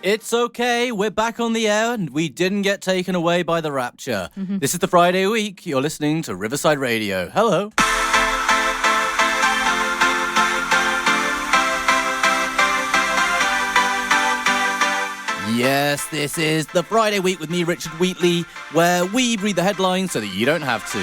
It's okay, we're back on the air and we didn't get taken away by the rapture. This is the Friday week, you're listening to Riverside Radio. Hello. Yes, this is the Friday week with me, Richard Wheatley, where we read the headlines so that you don't have to.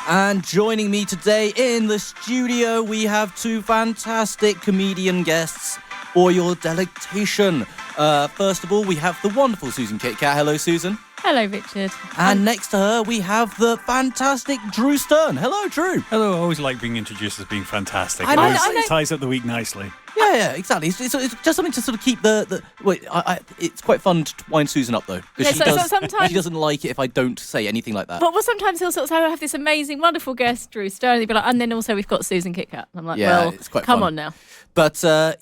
And joining me today in the studio, we have two fantastic comedian guests for your delectation. First of all, we have the wonderful Susan Kitcatt. Hello, Susan. Hello, Richard. And next to her, we have the fantastic Drew Stearne. Hello, Drew. Hello, I always like being introduced as being fantastic. I It know. always ties up the week nicely. Yeah, exactly. It's just something to sort of keep the wait. It's quite fun to wind Susan up though, because sometimes she doesn't like it if I don't say anything like that. Well, sometimes he'll sort of say, I have this amazing, wonderful guest, Drew Stearne. He'll be like, and then also we've got Susan Kitcatt. I'm like, Yeah, well, it's quite come fun. on now. But so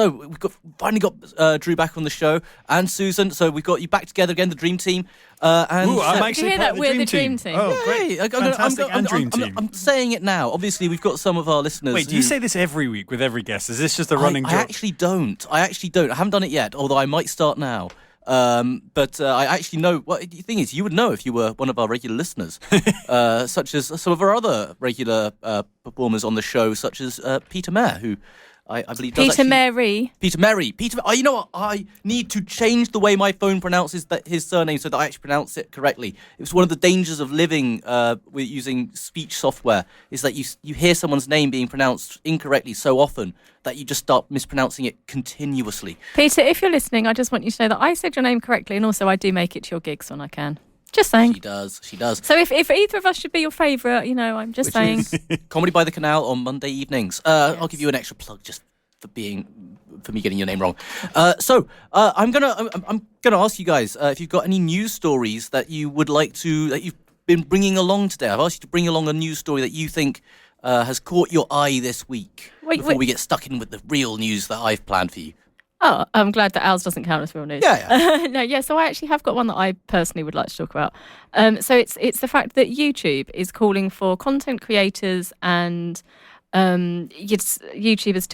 we've finally got Drew back on the show and Susan. So we've got you back together again, the dream team. And Ooh, I'm Did actually you hear part that? of the We're dream the dream team. Oh, Yay. great. Fantastic and dream team. I'm saying it now. Obviously, we've got some of our listeners. Wait, do you say this every week with every guest? Is this just a running I joke? actually don't. I haven't done it yet, although I might start now. But I actually know. Well, the thing is, you would know if you were one of our regular listeners, such as some of our other regular performers on the show, such as Peter Mayer, who I believe does Peter Mary. Peter Mary. You know what? I need to change the way my phone pronounces his surname so that I actually pronounce it correctly. It's one of the dangers of living with using speech software is that you hear someone's name being pronounced incorrectly so often that you just start mispronouncing it continuously. Peter, if you're listening, I just want you to know that I said your name correctly, and also I do make it to your gigs when I can. Just saying. She does. So if either of us should be your favourite, I'm just saying. Comedy by the Canal on Monday evenings. I'll give you an extra plug just for me getting your name wrong. I'm gonna ask you guys if you've got any news stories that you would like that you've been bringing along today. I've asked you to bring along a news story that you think has caught your eye this week. Before we get stuck in with the real news that I've planned for you. Oh, I'm glad that ours doesn't count as real news. Yeah. So I actually have got one that I personally would like to talk about. So it's the fact that YouTube is calling for content creators and YouTubers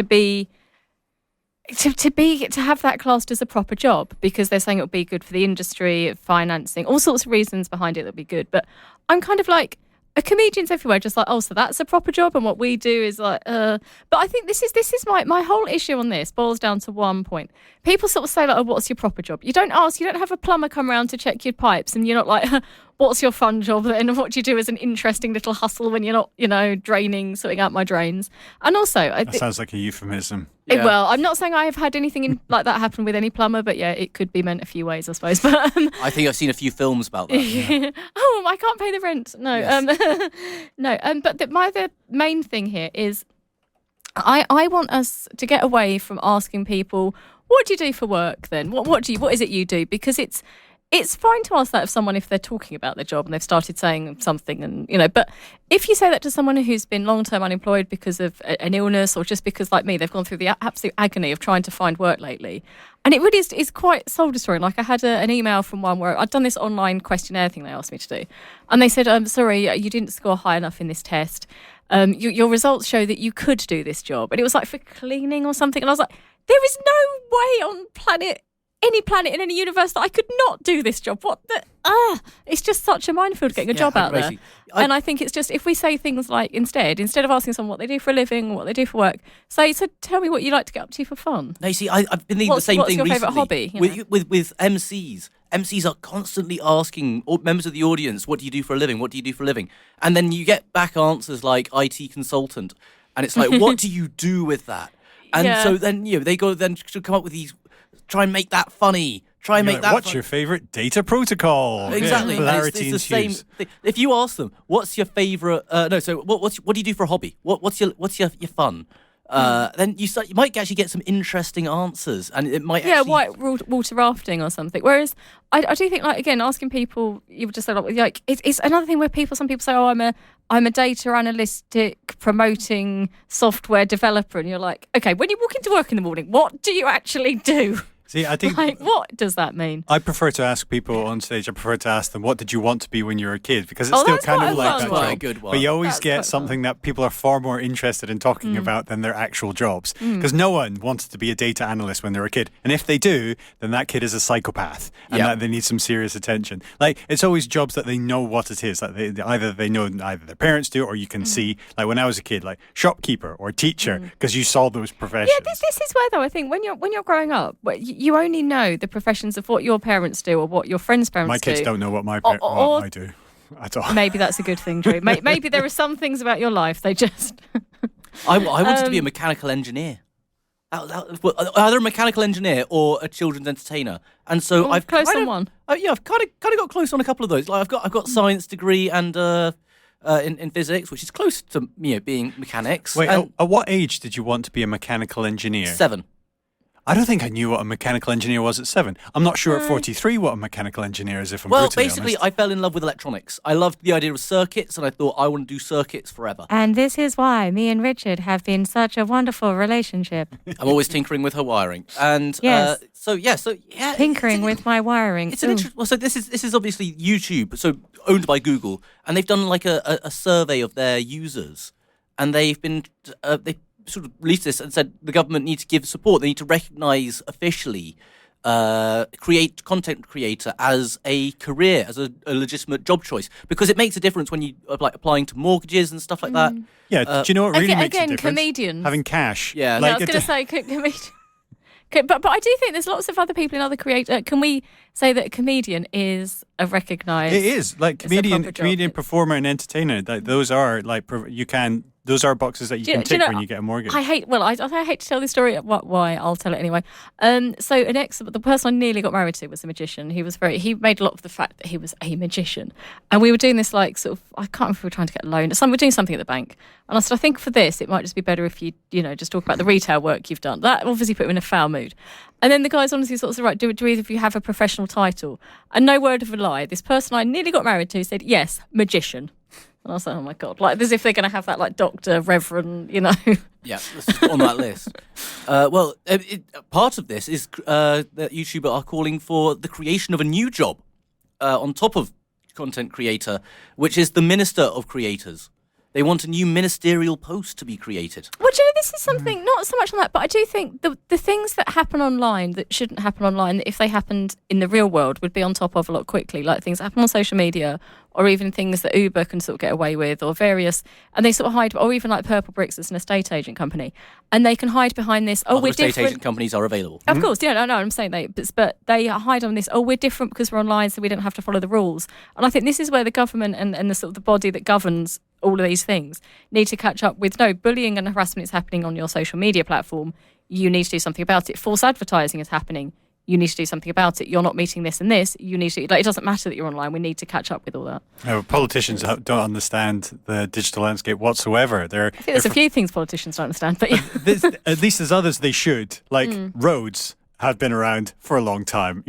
to have that classed as a proper job, because they're saying it would be good for the industry, financing, all sorts of reasons behind it that would be good. But I'm kind of like, a comedian's everywhere, just like, oh, so that's a proper job, and what we do is like, But I think this is my whole issue on this boils down to one point. People sort of say like, oh, what's your proper job? You don't have a plumber come around to check your pipes, and you're not like, what's your fun job then? What do you do as an interesting little hustle when you're not, sorting out my drains? And also, that sounds like a euphemism. Yeah. Well, I'm not saying I have had anything like that happen with any plumber, but yeah, it could be meant a few ways, I suppose. But I think I've seen a few films about that. Yeah. Oh, I can't pay the rent. No, Yes. no. But the main thing here is, I want us to get away from asking people, what do you do for work? Then what is it you do? Because it's fine to ask that of someone if they're talking about their job and they've started saying something, and but if you say that to someone who's been long-term unemployed because of an illness, or just because, like me, they've gone through the absolute agony of trying to find work lately, and it really is quite soul-destroying. Like, I had an email from one where I'd done this online questionnaire thing they asked me to do, and they said, I'm sorry, you didn't score high enough in this test. Your results show that you could do this job. And it was like for cleaning or something, and I was like, there is no way on any planet in any universe that I could not do this job. It's just such a minefield getting a job out there. And I think it's just, if we say things like, instead of asking someone what they do for a living or what they do for work, say, so tell me what you like to get up to for fun. No, you see, I've been thinking the same thing recently. What's your favourite hobby? With MCs. MCs are constantly asking members of the audience, what do you do for a living? What do you do for a living? And then you get back answers like IT consultant. And it's like, what do you do with that? And so then, they go then to come up with these, try and make that funny. What's your favourite data protocol? Exactly. Yeah, polarity it's the same thing. If you ask them, what's your favourite? What do you do for a hobby? What's your fun? Then you might actually get some interesting answers, and it might water rafting or something. Whereas I do think, like, again, asking people, you would just say like it's another thing where some people say, oh, I'm a data analytic promoting software developer, and you're like, okay, when you walk into work in the morning, what do you actually do? See, I think Like, what does that mean? I prefer to ask people on stage. I prefer to ask them, "What did you want to be when you were a kid?" Because it's Oh, still that's kind quite of a like fun that one. job. Quite a good one. But you always That's get quite something that people are far more interested in talking about than their actual jobs. Because no one wants to be a data analyst when they're a kid, and if they do, then that kid is a psychopath, and Yeah. that they need some serious attention. Like it's always jobs that they know what it is. Like they know either their parents do, or you can see. Like when I was a kid, like shopkeeper or teacher, because you saw those professions. Yeah, this is where though I think when you're growing up, you only know the professions of what your parents do or what your friends' parents do. My kids don't know what what I do at all. Maybe that's a good thing, Drew. Maybe there are some things about your life they just. I wanted to be a mechanical engineer. Either a mechanical engineer or a children's entertainer, and so I've close kind on of, one. I've kind of got close on a couple of those. Like I've got science degree and in physics, which is close to being mechanics. Wait, and at what age did you want to be a mechanical engineer? 7. I don't think I knew what a mechanical engineer was at 7. I'm not sure at 43 what a mechanical engineer is, if I'm Well, brutally basically, honest. I fell in love with electronics. I loved the idea of circuits, and I thought I want to do circuits forever. And this is why me and Richard have been such a wonderful relationship. I'm always tinkering with her wiring, and Yes. so yeah. Tinkering with my wiring. It's an interesting. Well, so this is obviously YouTube, so owned by Google, and they've done like a survey of their users, and they've been they sort of released this and said the government needs to give support. They need to recognise officially content creator as a career, as a legitimate job choice, because it makes a difference when you like applying to mortgages and stuff like that. Yeah, do you know what really makes a difference? Comedians. Having cash. Yeah. I was going to say comedian. But I do think there's lots of other people in other creators. Can we say that a comedian is a recognised? It is like it's a proper comedian, job. performer, and entertainer. Like, those are like those are boxes that you can tick when you get a mortgage. I hate to tell this story. Why? I'll tell it anyway. So the person I nearly got married to was a magician. He made a lot of the fact that he was a magician, and we were doing this like sort of. I can't remember if we were trying to get a loan. We were doing something at the bank, and I said, I think for this it might just be better if you just talk about the retail work you've done. That obviously put him in a foul mood. And then the guys honestly sort of said, right, do either of you have a professional title? And no word of a lie, this person I nearly got married to said, yes, magician. And I was like, oh my God, like as if they're going to have that like doctor, reverend, Yeah, this is on that list. Part of this is that YouTuber are calling for the creation of a new job on top of content creator, which is the minister of creators. They want a new ministerial post to be created. Well, this is something, not so much on that, but I do think the things that happen online that shouldn't happen online, that if they happened in the real world, would be on top of a lot quickly, like things that happen on social media, or even things that Uber can sort of get away with, or various, and they sort of hide, or even like Purple Bricks, it's an estate agent company, and they can hide behind this, Other we're estate different. agent companies are available. Of course, yeah, no, I'm saying but they hide on this, we're different because we're online, so we don't have to follow the rules. And I think this is where the government and the sort of the body that governs all of these things need to catch up with. No, bullying and harassment is happening on your social media platform. You need to do something about it. False advertising is happening. You need to do something about it. You're not meeting this and this. You need to, it doesn't matter that you're online. We need to catch up with all that. No, politicians don't understand the digital landscape whatsoever. I think there's a few things politicians don't understand, but yeah. At least there's others they should. Like roads have been around for a long time.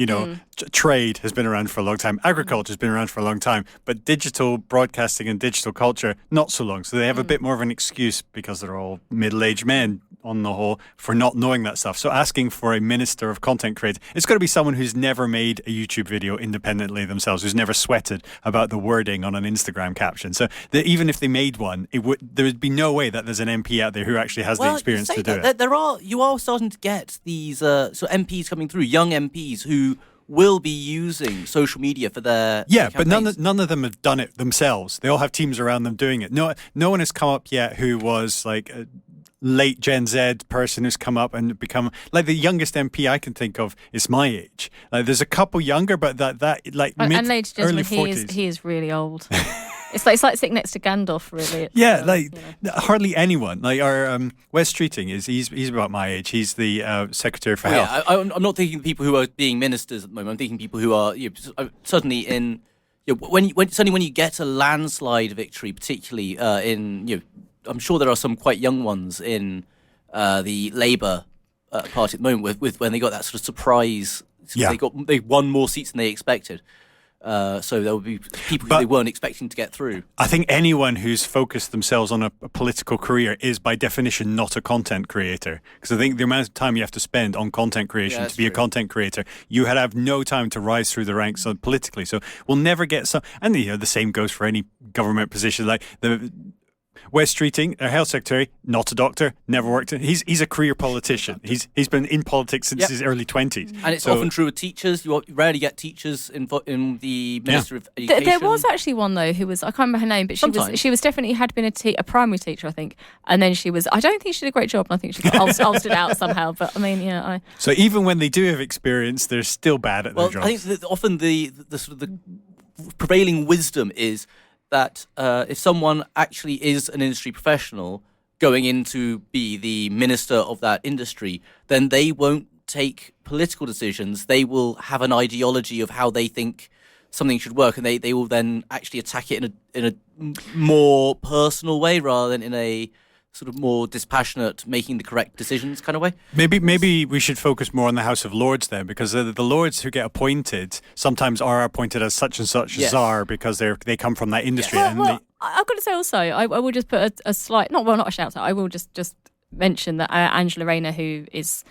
Trade has been around for a long time. Agriculture has been around for a long time. But digital broadcasting and digital culture, not so long. So they have a bit more of an excuse because they're all middle-aged men on the whole for not knowing that stuff. So asking for a minister of content creation, it's got to be someone who's never made a YouTube video independently themselves, who's never sweated about the wording on an Instagram caption. So even if they made one, there would be no way that there's an MP out there who actually has the experience to do it. You are starting to get these MPs coming through, young MPs who will be using social media for their but none of them have done it themselves. They all have teams around them doing it. No one has come up yet who was like a late Gen Z person who's come up and become like the youngest MP I can think of is my age. Like there's a couple younger, but that like mid and ladies and early gentlemen, 40s. he is really old. It's like sitting next to Gandalf, really. Hardly anyone. Like our Wes Streeting he's about my age. He's the Secretary for Health. Yeah, I'm not thinking people who are being ministers at the moment. I'm thinking people who are certainly in. When you get a landslide victory, particularly in I'm sure there are some quite young ones in the Labour Party at the moment with when they got that sort of surprise. They won more seats than they expected. So there would be people who they weren't expecting to get through. I think anyone who's focused themselves on a political career is by definition not a content creator. Because I think the amount of time you have to spend on content creation to be a content creator, you have no time to rise through the ranks politically. So we'll never get some. And the same goes for any government position. Like the Wes Streeting, our health secretary, not a doctor, never worked. He's a career politician. He's been in politics since his early 20s. And it's often true with teachers. You rarely get teachers in the Ministry of Education. There was actually one though who was, I can't remember her name, but she was definitely had been a primary teacher, I think. And then I don't think she did a great job. I think she got ulstered out somehow. But I mean, So even when they do have experience, they're still bad at their jobs. I think that often the sort of the prevailing wisdom is that if someone actually is an industry professional going in to be the minister of that industry, then they won't take political decisions. They will have an ideology of how they think something should work, and they will then actually attack it in a more personal way rather than in a sort of more dispassionate, making the correct decisions kind of way. Maybe we should focus more on the House of Lords then, because the Lords who get appointed sometimes are appointed as such and such czar because they come from that industry. I've got to say also, I will just put a slight, not a shout out, I will just mention that Angela Rayner, who is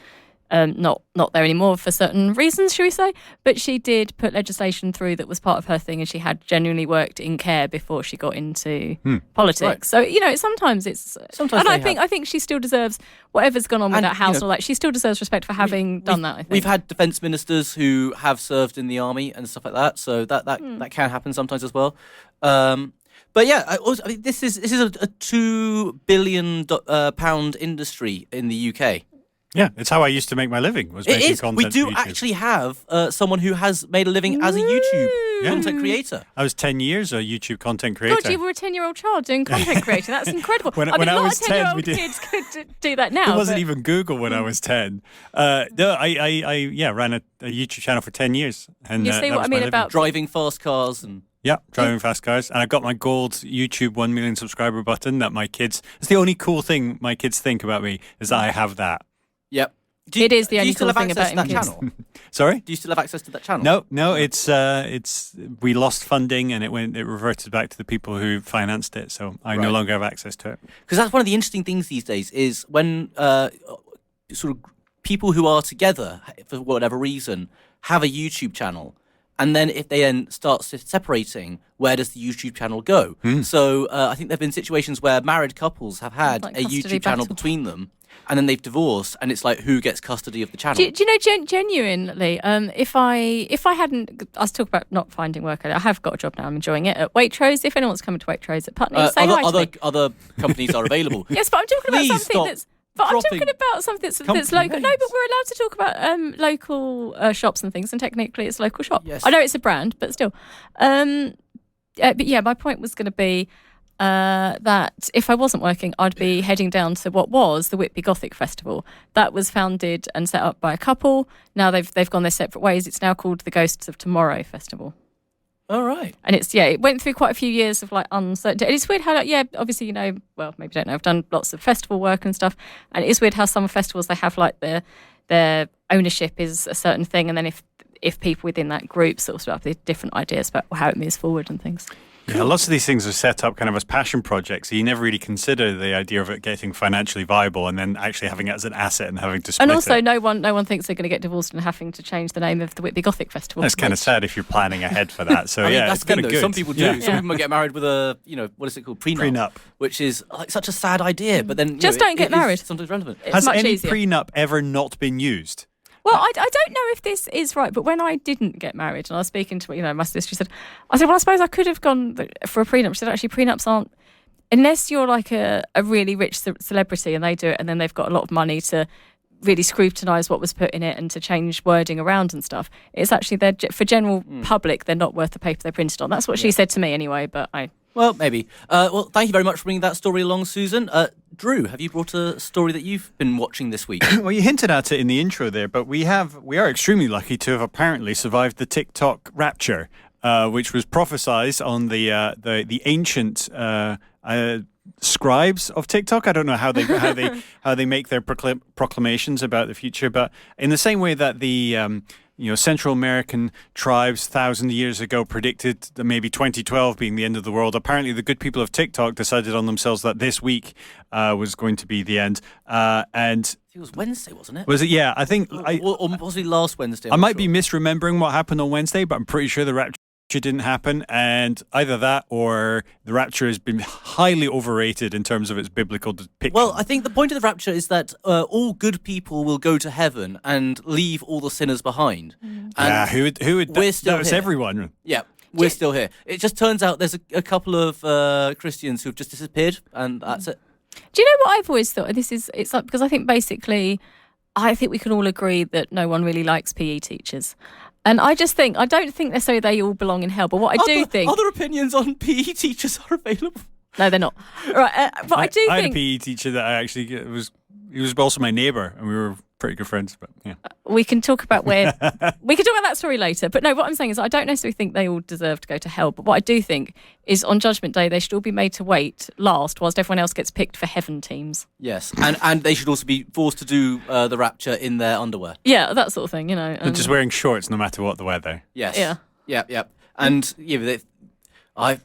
not there anymore for certain reasons, shall we say, but she did put legislation through that was part of her thing, and she had genuinely worked in care before she got into politics. Right. So sometimes I think she still deserves whatever's gone on with that house. Or like she still deserves respect for having done that. I think we've had defence ministers who have served in the army and stuff like that, so that can happen sometimes as well. But yeah, I mean, this is a £2 billion pound industry in the UK. Yeah, it's how I used to make my living, was making content. We do actually have someone who has made a living as a YouTube content creator. I was 10 years a YouTube content creator. God, you were a 10-year-old child doing content creating. That's incredible. When I was 10, we did. Kids could do that now. It wasn't even Google when I was 10. No, I ran a YouTube channel for 10 years. And, you see what I mean about driving fast cars and... Yeah, driving fast cars. And I got my gold YouTube 1 million subscriber button that my kids... It's the only cool thing my kids think about me is that I have that. Yep. It is the only cool thing about that channel. Sorry? Do you still have access to that channel? No. It's we lost funding and it reverted back to the people who financed it. So I no longer have access to it. Because that's one of the interesting things these days is when sort of people who are together for whatever reason have a YouTube channel. And then if they then start separating, where does the YouTube channel go? So I think there have been situations where married couples have had a YouTube channel between them. And then they've divorced, and it's like, who gets custody of the channel? Do you know, genuinely, if I hadn't, I was talking about not finding work. I have got a job now. I'm enjoying it at Waitrose. If anyone's coming to Waitrose at Putney, say hi to me. Other companies are available. Yes, but I'm talking about something that's. But I'm talking about something that's local. No, but we're allowed to talk about local shops and things, and technically it's a local shop. Yes. I know it's a brand, but still. But yeah, my point was going to be that if I wasn't working, I'd be heading down to what was the Whitby Gothic Festival. That was founded and set up by a couple. Now they've gone their separate ways. It's now called the Ghosts of Tomorrow Festival. All right. And it went through quite a few years of like uncertainty. And it's weird how, obviously, maybe you don't know, I've done lots of festival work and stuff. And it's weird how some festivals, they have like their ownership is a certain thing. And then if people within that group sort of have different ideas about how it moves forward and things. Yeah, lots of these things are set up kind of as passion projects. So you never really consider the idea of it getting financially viable and then actually having it as an asset and having to split it. And also, no one thinks they're going to get divorced and having to change the name of the Whitby Gothic Festival. That's kind of sad if you're planning ahead for that. So that's kind of good. Some people do. Yeah. Some people might get married with a, what is it called? Prenup. Which is like such a sad idea. But then just don't get married. Sometimes relevant. Has any prenup ever not been used? Well, I don't know if this is right, but when I didn't get married and I was speaking to my sister, she said, well, I suppose I could have gone for a prenup. She said, actually, prenups aren't, unless you're like a really rich celebrity and they do it and then they've got a lot of money to really scrutinise what was put in it and to change wording around and stuff. It's actually, for general public, they're not worth the paper they're printed on. That's what she said to me anyway, but Well, maybe. Well, thank you very much for bringing that story along, Susan. Drew, have you brought a story that you've been watching this week? Well, you hinted at it in the intro there, but we are extremely lucky to have apparently survived the TikTok rapture, which was prophesized on the ancient scribes of TikTok. I don't know how they make their proclamations about the future, but in the same way that the Central American tribes 1,000 years ago predicted that maybe 2012 being the end of the world. Apparently, the good people of TikTok decided on themselves that this week was going to be the end. And it was Wednesday, wasn't it? was it? Yeah, I think or possibly last Wednesday. I might be misremembering what happened on Wednesday, but I'm pretty sure the rapture didn't happen, and either that or the rapture has been highly overrated in terms of its biblical depiction. Well, I think the point of the rapture is that all good people will go to heaven and leave all the sinners behind. And who would we're still that was here. everyone. Yeah, we're still here. It just turns out there's a couple of Christians who've just disappeared, and that's it. Do you know what I've always thought? It's like, because I think we can all agree that no one really likes PE teachers. And I don't think necessarily they all belong in hell. But what I do think... Other opinions on PE teachers are available. No, they're not. Right, but I do I think... had a PE teacher that he was also my neighbour, and we were pretty good friends, but yeah. We can talk about that story later. But no, what I'm saying is I don't necessarily think they all deserve to go to hell. But what I do think is on Judgment Day, they should all be made to wait last whilst everyone else gets picked for heaven teams. Yes, and they should also be forced to do the rapture in their underwear. Yeah, that sort of thing, They're just wearing shorts no matter what the weather. Yes. Yeah. Yeah. And I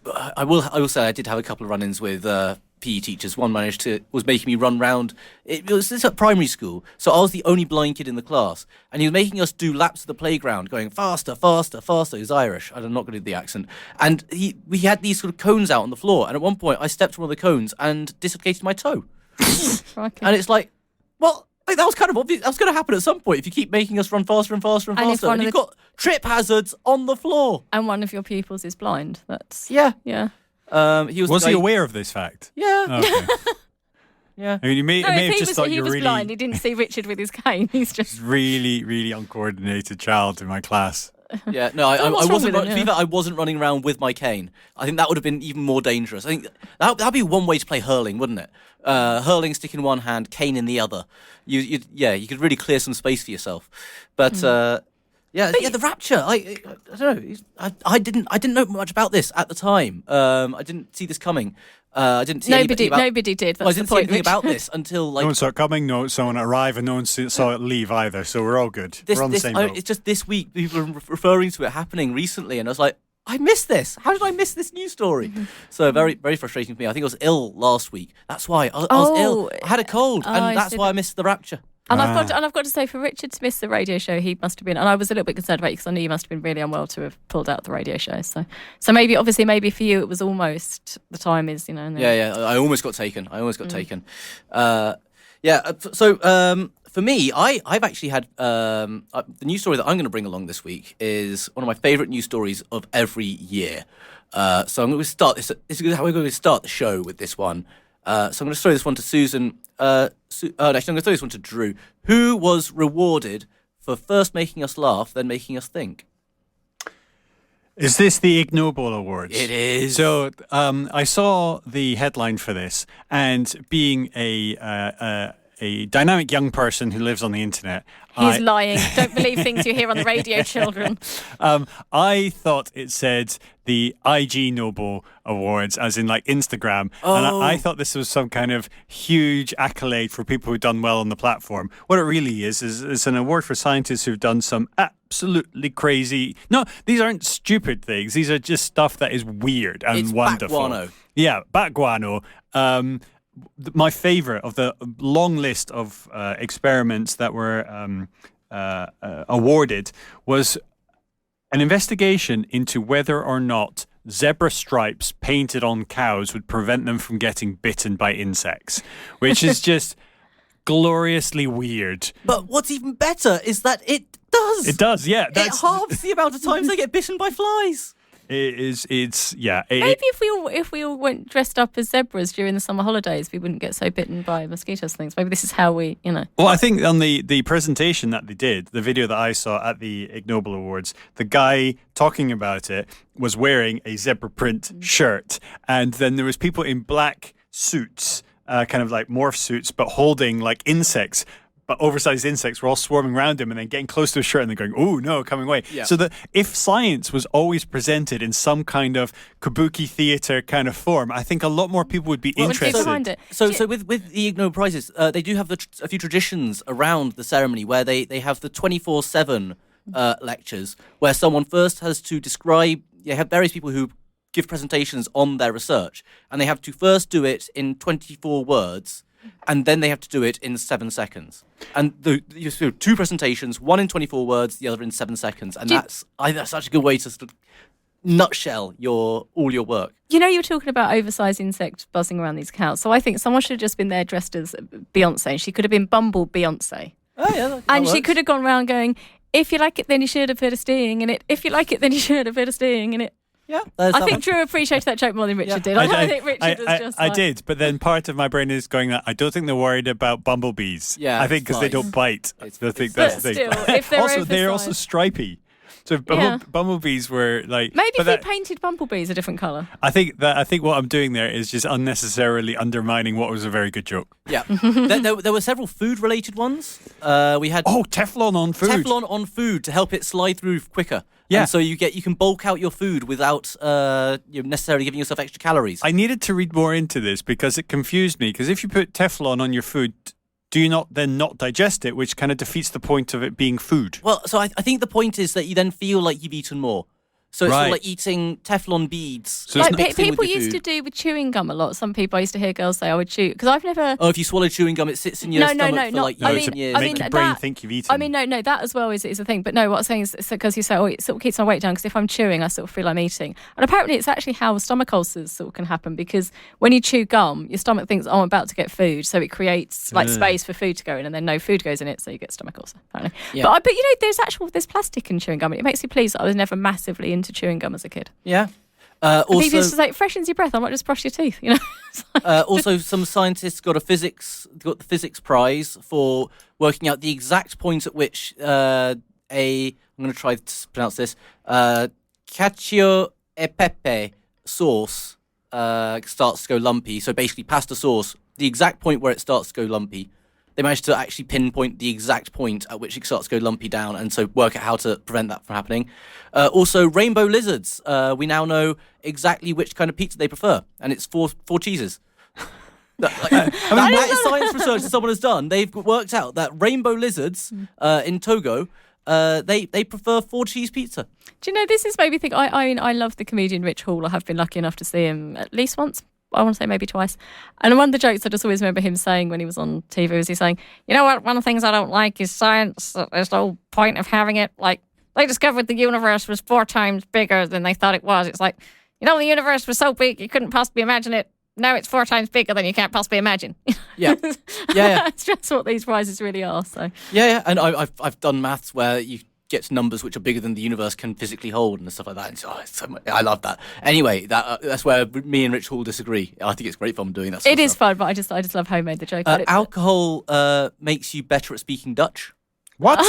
will say I did have a couple of run-ins with PE teachers. One was making me run round. It was this at primary school, so I was the only blind kid in the class, and he was making us do laps of the playground, going faster, faster, faster. He was Irish. I'm not going to do the accent. And we had these sort of cones out on the floor, and at one point I stepped on one of the cones and dislocated my toe. And it's like, well, that was kind of obvious. That was going to happen at some point if you keep making us run faster and faster and faster. And you've got trip hazards on the floor. And one of your pupils is blind. That's yeah. Was he aware of this fact? Yeah. Okay. Yeah. I mean, he may have just thought you were really blind. He didn't see Richard with his cane. He's just really, really uncoordinated child in my class. Yeah, no, I wasn't. To be fair, I wasn't running around with my cane. I think that would have been even more dangerous. I think that'd be one way to play hurling, wouldn't it? Hurling, stick in one hand, cane in the other. You could really clear some space for yourself. But the rapture. I don't know. I didn't know much about this at the time. I didn't see this coming. I didn't see nobody did. That's I didn't the point, see anything about this until no one saw it coming. No one saw it arrive, and no one saw it leave either. So we're all good. We're on the same boat. It's just this week people are referring to it happening recently, and I was like, I missed this. How did I miss this news story? So very, very frustrating for me. I think I was ill last week. That's why I was ill. I had a cold, and that's why I missed the rapture. And I've got to say, for Richard to miss the radio show, he must have been, and I was a little bit concerned about you because I knew you must have been really unwell to have pulled out the radio show. So maybe for you, it was almost the time is, Yeah. I almost got taken. For me, I've actually had the news story that I'm going to bring along this week is one of my favourite news stories of every year. So I'm going to start this. This is how we're going to start the show with this one. So I'm going to throw this one to Susan. Actually, I'm going to throw this one to Drew. Who was rewarded for first making us laugh, then making us think? Is this the Ig Nobel Awards? It is. So I saw the headline for this, and being a dynamic young person who lives on the internet. He's lying. Don't believe things you hear on the radio, children. I thought it said the IG Nobel Awards, as in like Instagram. Oh. And I thought this was some kind of huge accolade for people who've done well on the platform. What it really is it's an award for scientists who've done some absolutely crazy... No, these aren't stupid things. These are just stuff that is weird and it's wonderful. Bat-guano. Yeah, Bat-guano. My favourite of the long list of experiments that were awarded was an investigation into whether or not zebra stripes painted on cows would prevent them from getting bitten by insects, which is just gloriously weird. But what's even better is that it does. It does, yeah. It halves the amount of times they get bitten by flies. Maybe if we all went dressed up as zebras during the summer holidays, we wouldn't get so bitten by mosquitoes and things. Maybe this is how we. Well, I think on the presentation that they did, the video that I saw at the Ig Nobel Awards, the guy talking about it was wearing a zebra print shirt, and then there was people in black suits, kind of like morph suits, but holding like insects. But oversized insects were all swarming around him and then getting close to his shirt and then going, oh, no, coming away. Yeah. So that if science was always presented in some kind of kabuki theatre kind of form, I think a lot more people would be interested. Behind it? So with the Ig Nobel Prizes, they do have a few traditions around the ceremony where they have the 24/7 lectures, where someone first has to describe. You have various people who give presentations on their research, and they have to first do it in 24 words, and then they have to do it in 7 seconds. And you do 2 presentations, one in 24 words, the other in 7 seconds, and that's such a good way to sort of nutshell all your work. You know, you were talking about oversized insects buzzing around these accounts. So I think someone should have just been there dressed as Beyonce. She could have been Bumble Beyonce. Oh yeah, that and works. she could have gone around going, "If you like it, then you should have put a sting in it. If you like it, then you should have put a sting in it." Yeah, I think Drew appreciated that joke more than Richard did. I think Richard was just I did, but then part of my brain is going that I don't think they're worried about bumblebees. Yeah, I think because they don't bite. I think that's the thing. Still, if they're also, they're also oversized. stripy. So bumblebees were like... Maybe but if you painted bumblebees a different colour. I think what I'm doing there is just unnecessarily undermining what was a very good joke. Yeah. there were several food-related ones. We had Teflon on food. Teflon on food to help it slide through quicker. Yeah. And so you can bulk out your food without necessarily giving yourself extra calories. I needed to read more into this because it confused me. Because if you put Teflon on your food, do you not digest it, which kind of defeats the point of it being food? Well, so I think the point is that you then feel like you've eaten more. So it's sort of like eating Teflon beads. So Like mixed in people with your used to food. do with chewing gum a lot. Some people, I used to hear girls say, "I would chew," because I've never. Oh, if you swallow chewing gum, it sits in your stomach for like No, years to and years. make your brain think you've eaten. I mean, no, that as well is a thing. But no, what I'm saying is because you say, "Oh, it sort of keeps my weight down," because if I'm chewing, I sort of feel I'm eating. And apparently, it's actually how stomach ulcers sort of can happen, because when you chew gum, your stomach thinks, "Oh, I'm about to get food," so it creates like space for food to go in, and then no food goes in it, so you get stomach ulcer. Apparently, Yeah. but you know, there's plastic in chewing gum, and it makes me pleased that I was never massively into chewing gum as a kid. Yeah. People used to Also, say, it freshens your breath. I might just brush your teeth, you know. It's like- also, some scientists got the physics prize for working out the exact point at which I'm going to try to pronounce this, cacio e pepe sauce starts to go lumpy. So basically, pasta sauce, the exact point where it starts to go lumpy. They managed to actually pinpoint the exact point at which it starts to go lumpy down, and so work out how to prevent that from happening. Also, rainbow lizards. We now know exactly which kind of pizza they prefer, and it's four cheeses. That is science research that someone has done. They've worked out that rainbow lizards in Togo, they prefer 4-cheese pizza. Do you know, this has made me think, I love the comedian Rich Hall. I have been lucky enough to see him at least once. I want to say maybe twice. And one of the jokes I just always remember him saying when he was on TV was he saying, "You know what, one of the things I don't like is science. There's no point of having it. Like, they discovered the universe was 4 times bigger than they thought it was. It's like, you know, the universe was so big you couldn't possibly imagine it. Now it's 4 times bigger than you can't possibly imagine." Yeah. Yeah. That's just what these prizes really are. So Yeah. And I've done maths where you get to numbers which are bigger than the universe can physically hold and stuff like that. And so, I love that. Anyway, that's where me and Rich Hall disagree. I think it's great fun doing that. it is fun, but I just love how he made the joke. Alcohol makes you better at speaking Dutch. What?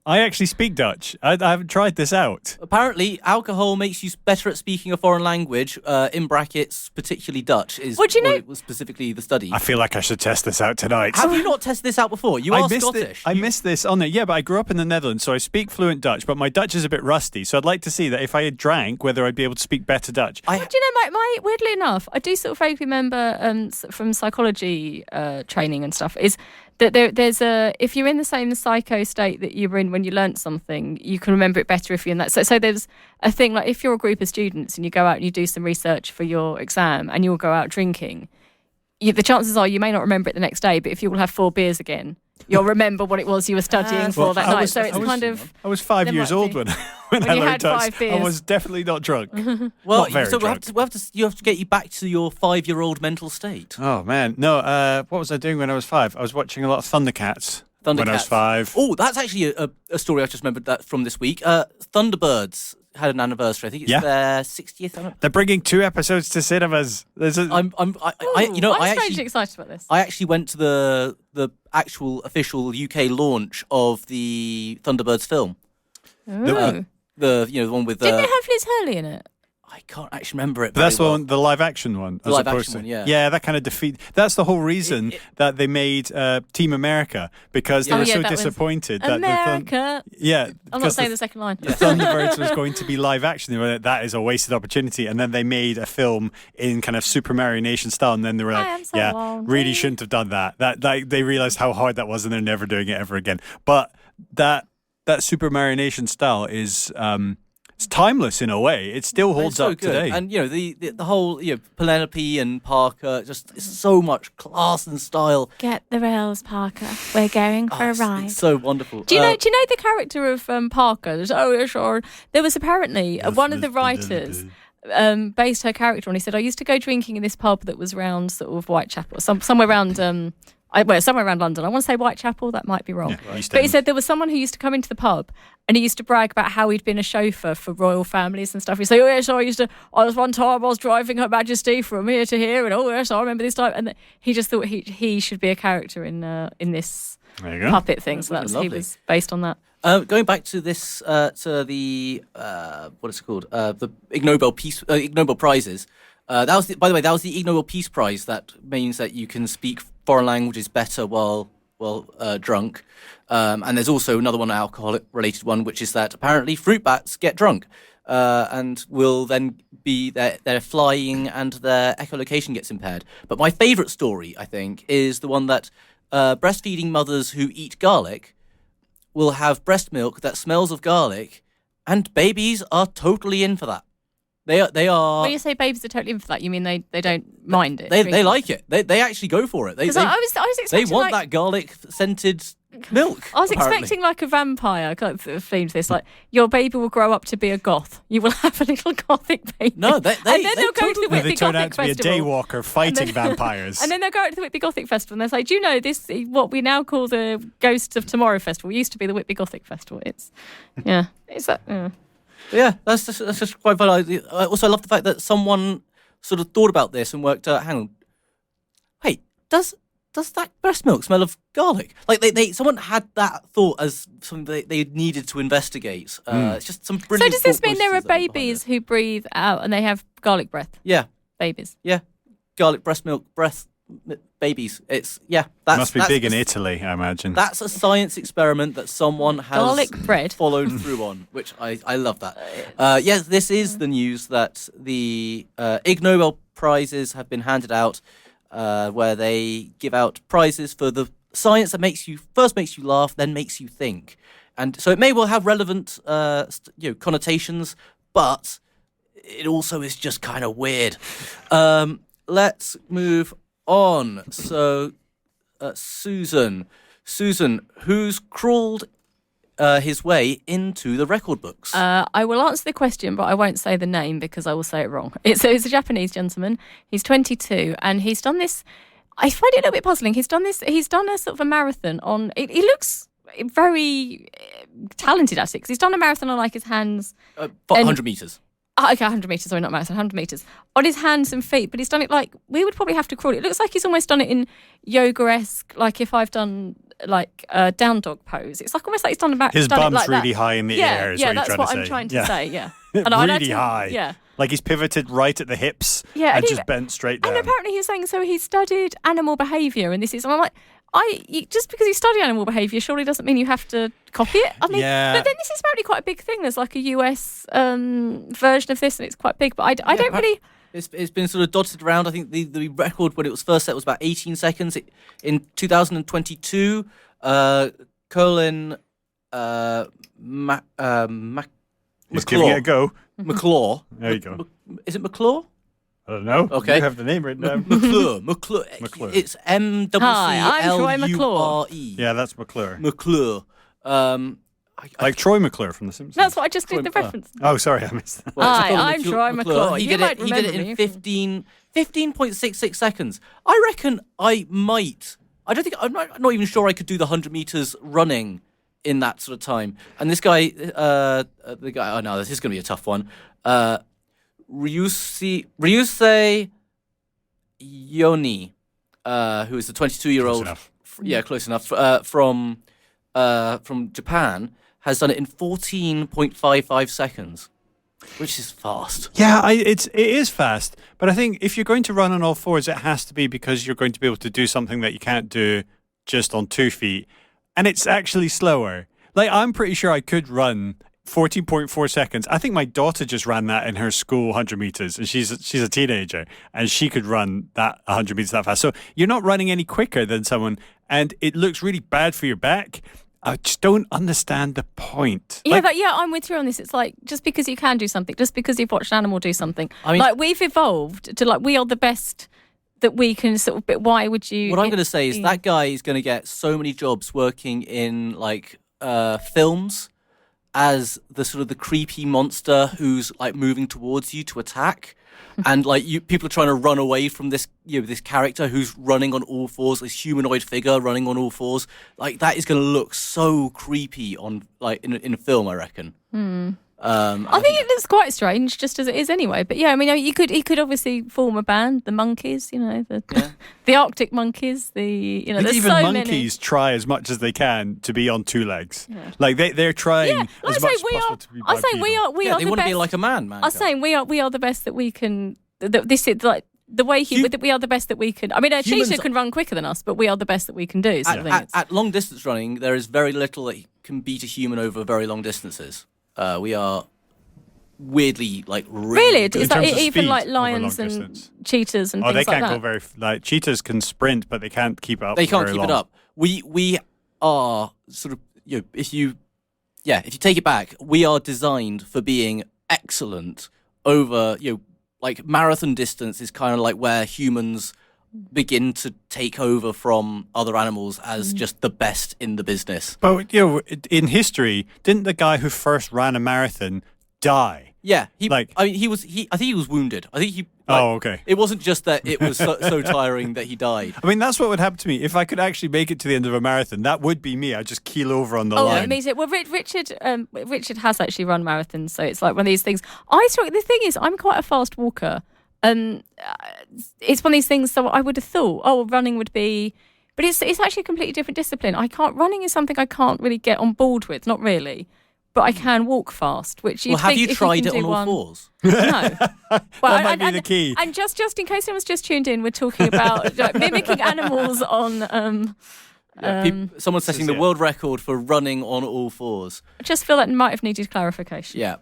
I actually speak Dutch. I haven't tried this out. Apparently, alcohol makes you better at speaking a foreign language, in brackets, particularly Dutch, is Well, do you know- what was specifically the study. I feel like I should test this out tonight. Have you not tested this out before? You are Scottish. I missed this on it. Yeah, but I grew up in the Netherlands, so I speak fluent Dutch, but my Dutch is a bit rusty. So I'd like to see that if I had drank, whether I'd be able to speak better Dutch. Do you know, my weirdly enough, I do sort of vaguely remember from psychology training and stuff, is that there's if you're in the same psycho state that you were in when you learnt something, you can remember it better if you're in that. So there's a thing like if you're a group of students and you go out and you do some research for your exam and you'll go out drinking, the chances are you may not remember it the next day, but if you will have 4 beers again, you'll remember what it was you were studying for that night. So it's kind of... I was 5 there years might old be. when I you learned had Dutch. 5 beers. I was definitely not drunk. Well, Not very so drunk. you have to get you back to your 5-year-old mental state. Oh, man. No, what was I doing when I was 5? I was watching a lot of Thundercats. When I was 5. Oh, that's actually a story I just remembered that from this week. Thunderbirds had an anniversary. I think it's their 60th anniversary. They're bringing 2 episodes to cinemas. I'm strangely excited about this. I actually went to the actual official UK launch of the Thunderbirds film. Ooh. The one with Didn't it have Liz Hurley in it? I can't actually remember it. But that's very well. the live action one. The as live opposed action to, one, yeah. Yeah, that kind of defeat. That's the whole reason that they made Team America, because they Yeah. were Oh, yeah, so that was disappointed that America. yeah, I'm not because saying the second line. the Thunderbirds was going to be live action. They were like, that is a wasted opportunity. And then they made a film in kind of Super Mario Nation style. And then they were I like, am so yeah, lonely. really shouldn't have done that. That like, they realized how hard that was and they're never doing it ever again. But that that super marination style is it's timeless in a way. It still holds so up good. today. And the whole Penelope and Parker, just it's so much class and style. Get the rails, Parker. We're going for a ride. It's so wonderful. Do you know the character of Parker? There was apparently one of the writers based her character on. He said, I used to go drinking in this pub that was around sort of Whitechapel, somewhere around somewhere around London. I want to say Whitechapel, that might be wrong. Yeah, right. But he said there was someone who used to come into the pub and he used to brag about how he'd been a chauffeur for royal families and stuff. He'd say, oh yes, I was one time I was driving Her Majesty from here to here, and oh yes, I remember this time. And he just thought he should be a character in this puppet thing. So he was based on that. Going back to this, to the what is it called? The Ig Nobel prizes. That was by the way, that was the Ig Nobel Peace Prize. That means that you can speak foreign languages better while drunk. And there's also another one, an alcoholic-related one, which is that apparently fruit bats get drunk and will then be their flying and their echolocation gets impaired. But my favourite story, I think, is the one that breastfeeding mothers who eat garlic will have breast milk that smells of garlic, and babies are totally in for that. They are. When you say babies are totally in for that, you mean they don't mind it? They like it. They actually go for it. I was expecting they want that garlic scented milk. I was apparently. expecting like a vampire kind of theme to this, like your baby will grow up to be a goth. You will have a little gothic baby. No, they and then they'll go to the Whitby they turn Gothic out to be Festival. a daywalker fighting vampires. And then they'll go out to the Whitby Gothic Festival and they'll say, do you know this, what we now call the Ghosts of Tomorrow Festival used to be the Whitby Gothic Festival. It's that. Yeah. Yeah, that's just quite fun. I also love the fact that someone sort of thought about this and worked out. Hang on, wait, does that breast milk smell of garlic? Like someone had that thought as something they needed to investigate. It's just some brilliant. So does this mean there are babies who breathe out and they have garlic breath? Yeah, babies. Yeah, garlic breast milk breath babies. It's It must be big in Italy, I imagine. That's a science experiment that someone has garlic bread followed through on, which I love that. Yes, this is the news that the Ig Nobel prizes have been handed out, where they give out prizes for the science that makes you laugh, then makes you think, and so it may well have relevant connotations, but it also is just kind of weird. Let's move on. So, Susan, who's crawled his way into the record books? I will answer the question, but I won't say the name because I will say it wrong. It's a Japanese gentleman. He's 22, and he's done this. I find it a little bit puzzling. He's done a sort of a marathon on. He looks very talented at it because he's done a marathon on like his hands. 100 meters. Okay, 100 metres, sorry, not marathon, 100 metres. On his hands and feet, but he's done it like, we would probably have to crawl. It looks like he's almost done it in yoga-esque, like if I've done like a down dog pose. It's like almost like he's done about his done bum's it like really that. high in the air is what that's what I'm trying to say, And really high. Yeah. Like he's pivoted right at the hips and just bent straight down. And apparently he was saying, so he studied animal behaviour, and I'm like, just because you study animal behaviour surely doesn't mean you have to copy it. I mean, but then this is apparently quite a big thing. There's like a US version of this, and it's quite big. But I don't really. It's been sort of dotted around. I think the record when it was first set was about 18 seconds. In 2022, Colin He's giving it a go. McClure. There you go. Is it McClure? I don't know. Okay. You have the name written down. McClure. It's MCCLURE. Hi, I'm Troy McClure. Yeah, that's McClure. McClure. Like Troy McClure from The Simpsons. That's what I just did the reference. Oh, sorry, I missed that. Hi, I'm Troy McClure. He did it in 15.66 seconds. I reckon I might. I'm not even sure I could do the 100 meters running in that sort of time. And this guy, oh no, this is going to be a tough one. Ryusei Yoni, who is the 22-year-old. Close enough. From Japan, has done it in 14.55 seconds, which is fast. Yeah, it is fast. But I think if you're going to run on all fours, it has to be because you're going to be able to do something that you can't do just on 2 feet. And it's actually slower. Like, I'm pretty sure I could run 14.4 seconds. I think my daughter just ran that in her school 100 meters, and she's a teenager, and she could run that 100 meters that fast. So you're not running any quicker than someone, and it looks really bad for your back. I just don't understand the point. Yeah, I'm with you on this. It's like, just because you can do something, just because you've watched an animal do something, I mean, like we've evolved to we are the best that we can sort of. But why would you? What I'm going to say is that guy is going to get so many jobs working in like films as the sort of the creepy monster who's like moving towards you to attack. And like people are trying to run away from this, this character who's running on all fours, this humanoid figure running on all fours. Like that is going to look so creepy on like in a film, I reckon. I think it looks quite strange, just as it is anyway. But yeah, I mean, he could obviously form a band, the monkeys, the Arctic monkeys, there's even so monkeys try as much as they can to be on two legs. Yeah. Like they're trying as much as possible to be bipedal. I'm saying we are they the want to best. be like a man. I'm saying we are the best that we can. This is like the way we are the best that we can. I mean, a cheetah can run quicker than us, but we are the best that we can do. So at long distance running, there is very little that can beat a human over very long distances. We are weirdly really good. Is that even speed like lions and cheetahs and things like that? They can't go very like cheetahs can sprint, but they can't keep up. They can't keep it up. We are sort of if you take it back, we are designed for being excellent over like marathon distance is kind of like where humans begin to take over from other animals as just the best in the business. But in history, didn't the guy who first ran a marathon die? Yeah, I think he was wounded. I think he. Okay. It wasn't just that it was so tiring that he died. I mean, that's what would happen to me if I could actually make it to the end of a marathon. That would be me. I'd just keel over on the line. Oh, it means it. Well, Richard has actually run marathons, so it's like one of these things. The thing is, I'm quite a fast walker. It's one of these things. So I would have thought, running would be, but it's actually a completely different discipline. Running is something I can't really get on board with. Not really. But I can walk fast, which you have you tried it on all fours? No. That might be the key. And just in case anyone's just tuned in, we're talking about mimicking animals on. Someone's setting the world record for running on all fours. I just feel that might have needed clarification. Yeah.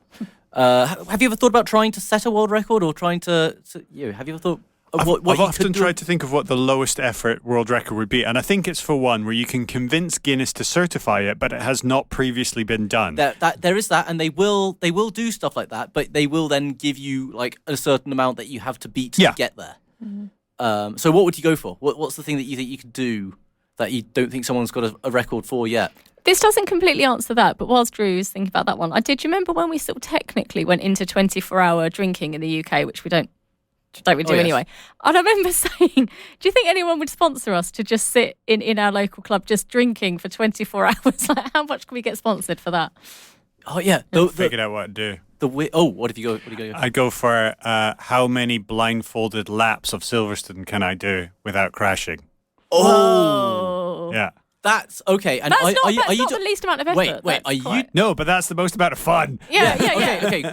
Have you ever thought about trying to set a world record or trying to have you ever thought? I've often tried to think of what the lowest effort world record would be, and I think it's for one where you can convince Guinness to certify it, but it has not previously been done. There is that, and they will do stuff like that, but they will then give you like a certain amount that you have to beat to get there. Mm-hmm. So what would you go for? What's the thing that you think you could do that you don't think someone's got a record for yet? This doesn't completely answer that, but whilst Drew was thinking about that one, did you remember when we still technically went into 24-hour drinking in the UK, which we don't really do anyway. And I remember saying, do you think anyone would sponsor us to just sit in our local club just drinking for 24 hours? Like, how much can we get sponsored for that? Oh, yeah. Figured out what to do. What do you go? I'd go for how many blindfolded laps of Silverstone can I do without crashing? Oh. Yeah. That's okay. And that's not the least amount of effort. Wait. Are you? No, but that's the most amount of fun. Yeah.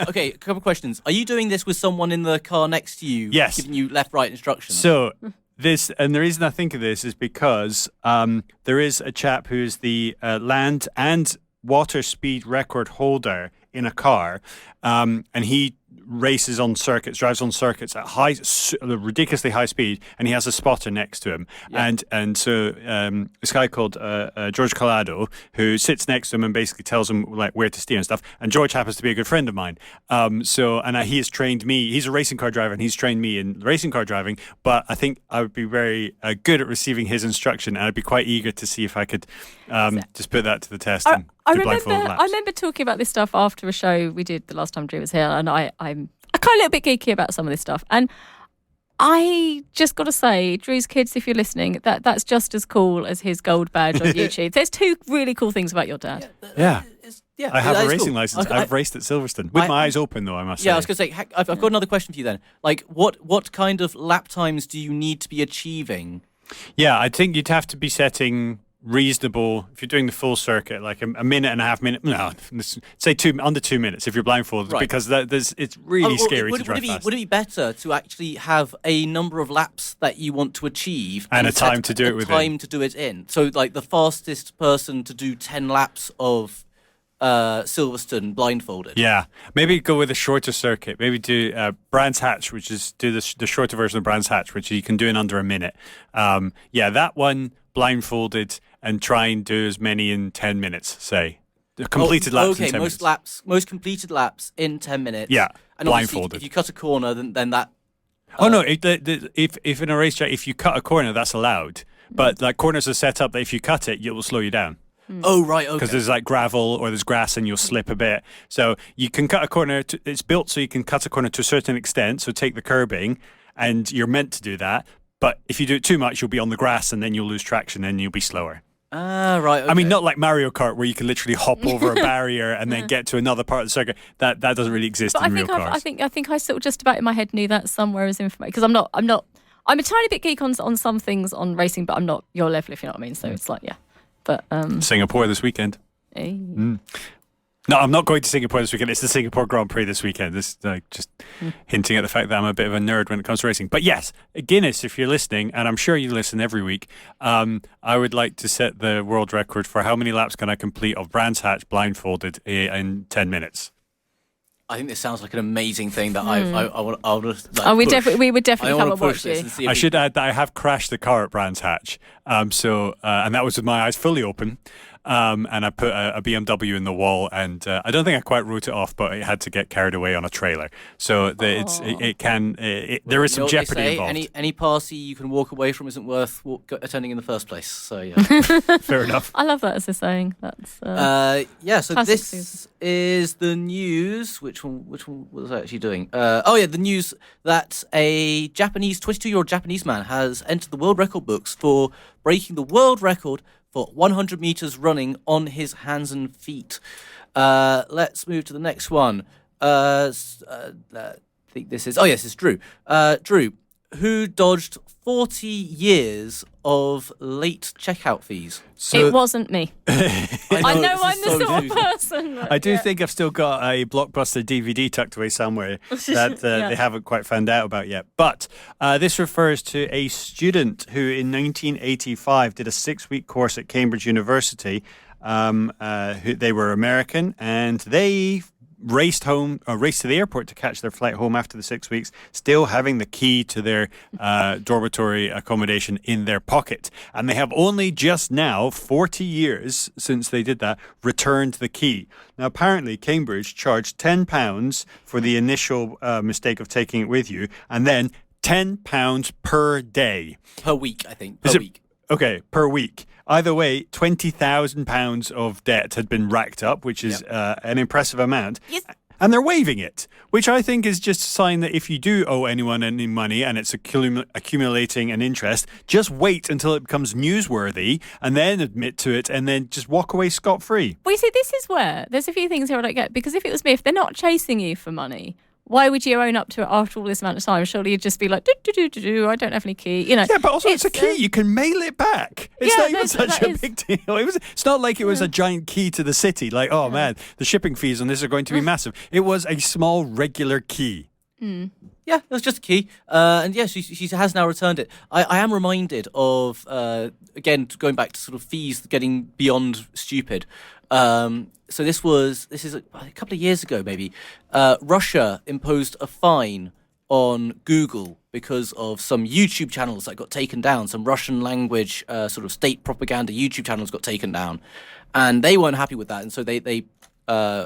Okay. A couple of questions. Are you doing this with someone in the car next to you? Yes. Giving you left-right instructions. So the reason I think of this is because there is a chap who is the land and water speed record holder in a car, and he drives on circuits at ridiculously high speed, and he has a spotter next to him. Yeah. And so this guy called George Collado, who sits next to him and basically tells him like where to steer and stuff. And George happens to be a good friend of mine. He has trained me. He's a racing car driver, and he's trained me in racing car driving. But I think I would be very good at receiving his instruction, and I'd be quite eager to see if I could just put that to the test. I remember talking about this stuff after a show we did the last time Drew was here, and I'm kind of a little bit geeky about some of this stuff. And I just got to say, Drew's kids, if you're listening, that's just as cool as his gold badge on YouTube. There's two really cool things about your dad. Yeah. I have a racing license. I've raced at Silverstone with my eyes open, though. I must say. Yeah, I was going to say, I've got another question for you then. Like, what kind of lap times do you need to be achieving? Yeah, I think you'd have to be setting reasonable, if you're doing the full circuit, like a minute and a half minute. No, say under 2 minutes if you're blindfolded, right. Because it's really scary to drive fast. Would it be better to actually have a number of laps that you want to achieve and a time to do it within? Time to do it in. So, like the fastest person to do 10 laps of Silverstone blindfolded. Yeah, maybe go with a shorter circuit. Maybe do Brands Hatch, which is do the shorter version of Brands Hatch, which you can do in under a minute. That one blindfolded, and try and do as many in 10 minutes, say. Completed laps in 10 minutes. Most completed laps in 10 minutes. Yeah, and blindfolded. If you cut a corner, then that... no, if in a racetrack, if you cut a corner, that's allowed. But like corners are set up that if you cut it, it will slow you down. Oh, right, okay. Because there's like gravel or there's grass and you'll slip a bit. So you can cut a corner. It's built so you can cut a corner to a certain extent. So take the curbing and you're meant to do that. But if you do it too much, you'll be on the grass and then you'll lose traction and you'll be slower. Ah, right, okay. I mean, not like Mario Kart where you can literally hop over a barrier and then get to another part of the circuit. That doesn't really exist in real cars. I think I sort of just about in my head knew that somewhere as information, because I'm a tiny bit geek on some things on racing, but I'm not your level, if you know what I mean. So it's like, yeah. But Singapore this weekend. Hey. No, I'm not going to Singapore this weekend. It's the Singapore Grand Prix this weekend. This is just hinting at the fact that I'm a bit of a nerd when it comes to racing. But yes, Guinness, if you're listening, and I'm sure you listen every week, I would like to set the world record for how many laps can I complete of Brands Hatch blindfolded in 10 minutes. I think this sounds like an amazing thing that I would like. We would definitely come and watch this. I should add that I have crashed the car at Brands Hatch, and that was with my eyes fully open. And I put a BMW in the wall, and I don't think I quite wrote it off, but it had to get carried away on a trailer. So there is some jeopardy involved. Any party you can walk away from isn't worth attending in the first place. So yeah, fair enough. I love that as a saying. That's So this is the news. Which one was I actually doing? The news that a 22-year-old Japanese man has entered the world record books for breaking the world record for 100 meters running on his hands and feet. Let's move to the next one. I think this is... it's Drew. Drew, who dodged 40 years of late checkout fees. So, it wasn't me. I know I'm the sort of person. I do think I've still got a Blockbuster DVD tucked away somewhere that they haven't quite found out about yet. But this refers to a student who in 1985 did a 6-week course at Cambridge University. They were American, and they raced to the airport to catch their flight home after the 6 weeks, still having the key to their dormitory accommodation in their pocket. And they have only just now, 40 years since they did that, returned the key. Now, apparently, Cambridge charged £10 for the initial mistake of taking it with you, and then £10 per day. Per week, I think. Per week. Okay, per week. Either way, £20,000 of debt had been racked up, which is an impressive amount. Yes. And they're waiving it, which I think is just a sign that if you do owe anyone any money and it's accumulating an interest, just wait until it becomes newsworthy and then admit to it and then just walk away scot-free. Well, you see, this is where there's a few things here I don't get. Because if it was me, if they're not chasing you for money, why would you own up to it after all this amount of time? Surely you'd just be like, I don't have any key. You know. Yeah, but also it's a key. You can mail it back. It's not even such a big deal. It's not like it was a giant key to the city. Like, man, the shipping fees on this are going to be massive. It was a small, regular key. Mm. Yeah, it was just a key. And yeah, she has now returned it. I am reminded of, again, going back to sort of fees getting beyond stupid. So this is a couple of years ago, maybe. Russia imposed a fine on Google because of some YouTube channels that got taken down. Some Russian language sort of state propaganda YouTube channels got taken down, and they weren't happy with that, and so they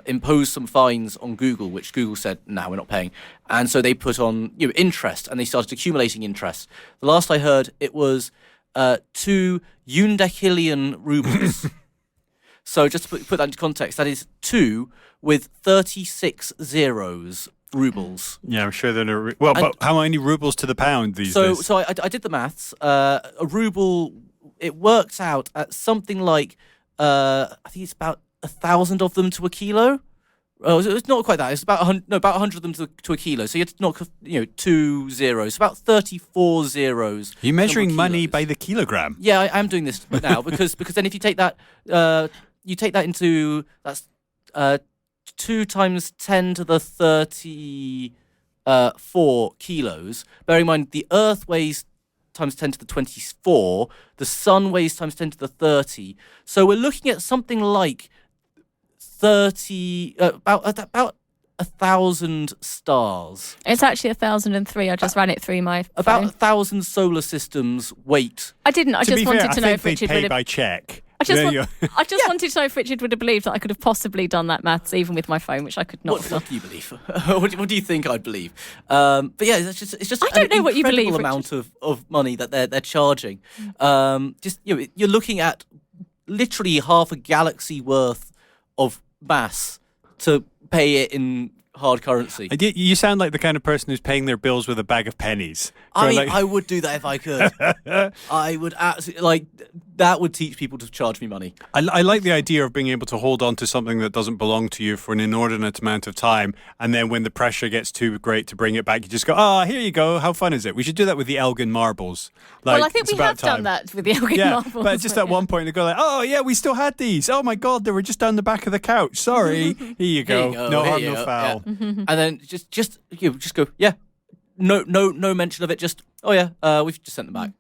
imposed some fines on Google, which Google said, "No, we're not paying." And so they put on interest, and they started accumulating interest. The last I heard, it was 2 undecillion rubles. So just to put that into context, that is 2 with 36 zeros rubles. Yeah, I'm sure they're... but how many rubles to the pound these days? So I did the maths. A ruble, it works out at something like, I think it's about 1,000 of them to a kilo. Oh, it's not quite that. It's about 100 of them to a kilo. So you have to knock 2 zeros. About 34 zeros. Are you measuring money by the kilogram? Yeah, I am doing this now because then if you take that into, that's 2 times 10 to the 34 kilos. Bearing in mind the Earth weighs times 10 to the 24. The Sun weighs times 10 to the 30. So we're looking at something like about 1,000 stars. It's actually 1,003. I just ran it through my About phone. 1,000 solar systems wait. I didn't. I To just be wanted fair, to I know think if they Richard pay would have. by check. I just, There want, you go. I just wanted to know if Richard would have believed that I could have possibly done that maths even with my phone, which I could not. What do you believe? What do you think I'd believe? But yeah, it's just I don't an know what you incredible believe, amount of money that they're charging. Just you're looking at literally half a galaxy worth of mass to pay it in hard currency. You sound like the kind of person who's paying their bills with a bag of pennies. I mean, Like- I would do that if I could. I would absolutely that would teach people to charge me money. I like the idea of being able to hold on to something that doesn't belong to you for an inordinate amount of time, and then when the pressure gets too great to bring it back, you just go, here you go, how fun is it? We should do that with the Elgin marbles. Like, Well, I think it's we about have done time. that with the Elgin Yeah, marbles. but just at one point they go like, oh yeah, we still had these. Oh my God, they were just down the back of the couch. Sorry. Here you go. No here harm, you no go. foul. Yeah. And then just go, yeah. No mention of it. Just we've just sent them back.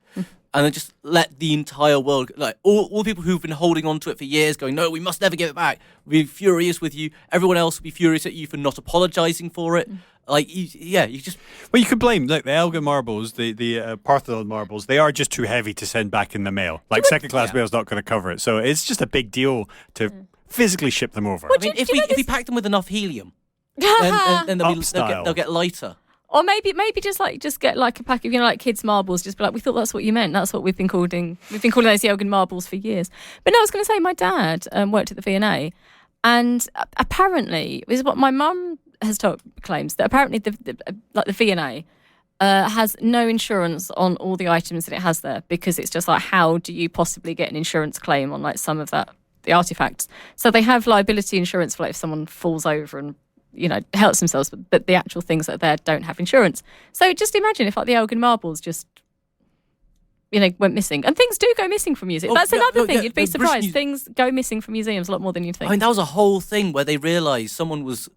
And then just let the entire world, like all the people who've been holding on to it for years, going, no, we must never give it back. We'll be furious with you. Everyone else will be furious at you for not apologizing for it. Like, you just. Well, you could blame like the Elgin marbles, the Parthenon marbles. They are just too heavy to send back in the mail. Like second class mail's not going to cover it, so it's just a big deal to physically ship them over. I mean, if we pack them with enough helium, then they'll get lighter. Or maybe just get like a pack of like kids marbles. Just be like, we thought that's what you meant. That's what we've been calling those the Elgin marbles for years. But no, I was going to say my dad worked at the V&A, and apparently this is what my mum has claims that apparently the V&A has no insurance on all the items that it has there, because it's just like, how do you possibly get an insurance claim on like some of the artifacts? So they have liability insurance for like if someone falls over and hurts themselves, but the actual things that are there don't have insurance. So just imagine if like the Elgin marbles just went missing. And things do go missing from museums. That's another thing. You'd be surprised. Things go missing from museums a lot more than you'd think. I mean, that was a whole thing where they realised someone was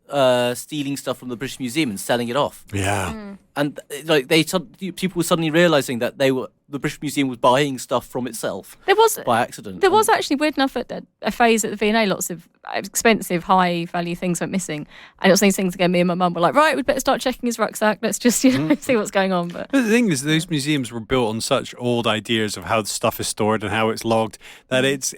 stealing stuff from the British Museum and selling it off. Yeah. And like people were suddenly realising that the British Museum was buying stuff from itself by accident. There was actually, weird enough, at a phase at the V&A, lots of expensive, high-value things went missing. And it was these things again, me and my mum were like, right, we'd better start checking his rucksack. Let's just, see what's going on. But the thing is, those museums were built on such old ideas of how the stuff is stored and how it's logged that it's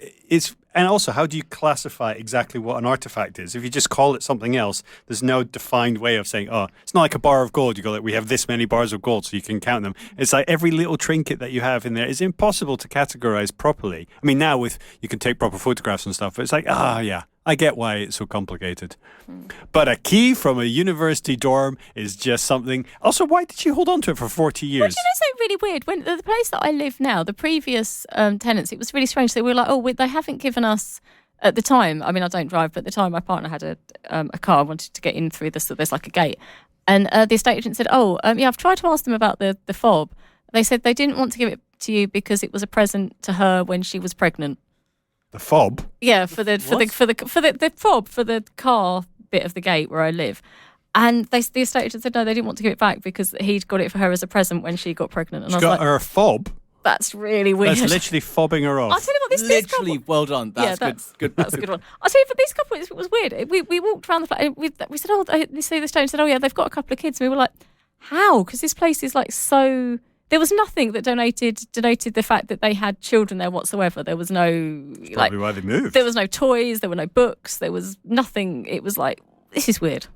and also, how do you classify exactly what an artifact is? If you just call it something else, there's no defined way of saying, it's not like a bar of gold. You go like, we have this many bars of gold, so you can count them. It's like every little trinket that you have in there is impossible to categorize properly. I mean, now you can take proper photographs and stuff, but it's like, yeah, I get why it's so complicated. But a key from a university dorm is just something. Also, why did you hold on to it for 40 years? Well, do you know something really weird? When the place that I live now, the previous tenants, it was really strange. They were like, they haven't given us at the time. I mean, I don't drive, but at the time, my partner had a car. I wanted to get in through this. So there's like a gate, and the estate agent said, I've tried to ask them about the fob. They said they didn't want to give it to you because it was a present to her when she was pregnant. The fob? Yeah, for the fob for the car bit of the gate where I live. And the estate agent said no, they didn't want to give it back because he'd got it for her as a present when she got pregnant. And She I was got like, her a fob? That's really weird. That's literally fobbing her off. I'll tell you what, this Literally, couple, well done. That's good. That's a good one. I'll tell you, but this couple, it was weird. We walked around the flat. We said, they say the stone said, yeah, they've got a couple of kids. And we were like, how? Because this place is like so. There was nothing that denoted the fact that they had children there whatsoever. There was no That's probably why they moved. There was no toys. There were no books. There was nothing. It was like, this is weird.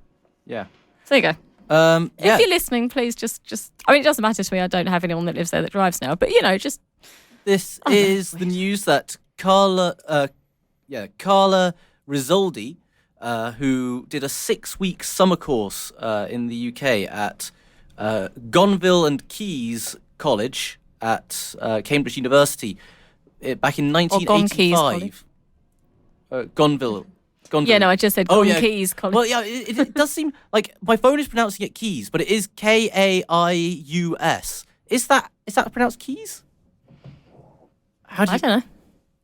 Yeah. So there you go. If you're listening, please just. I mean, it doesn't matter to me. I don't have anyone that lives there that drives now. But just. This is the news that Carla Risoldi, who did a 6-week summer course in the UK at Gonville and Keys College at Cambridge University back in 1985. Gonville. Yeah, no, I just said Keys College. Well, yeah, it does seem like my phone is pronouncing it Keys, but it is Kaius. Is that pronounced Keys? I don't know.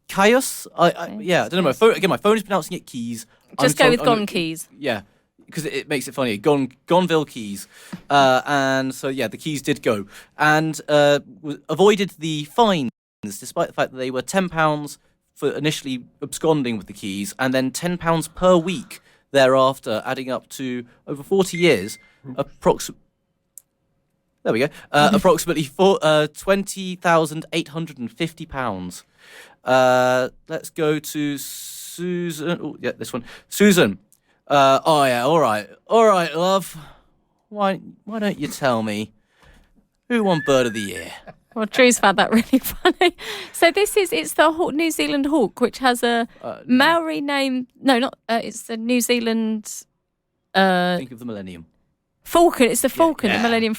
Caius? Yeah, I don't know. My phone is pronouncing it Keys. Just go with Gon Keys. Yeah, because it makes it funny. Gonville Keys. And so, yeah, the Keys did go. And avoided the fines, despite the fact that they were £10 for initially absconding with the keys, and then £10 per week thereafter, adding up to over 40 years, there we go. Approximately £20,850. Let's go to Susan. Oh, yeah, this one. Susan. Oh yeah. All right, love. Why don't you tell me who won Bird of the Year? Well, Drew's found that really funny. So it's the New Zealand hawk, which has a Maori name. No, not. It's the New Zealand. Think of the Millennium. Falcon. It's the falcon. Yeah. The Millennium.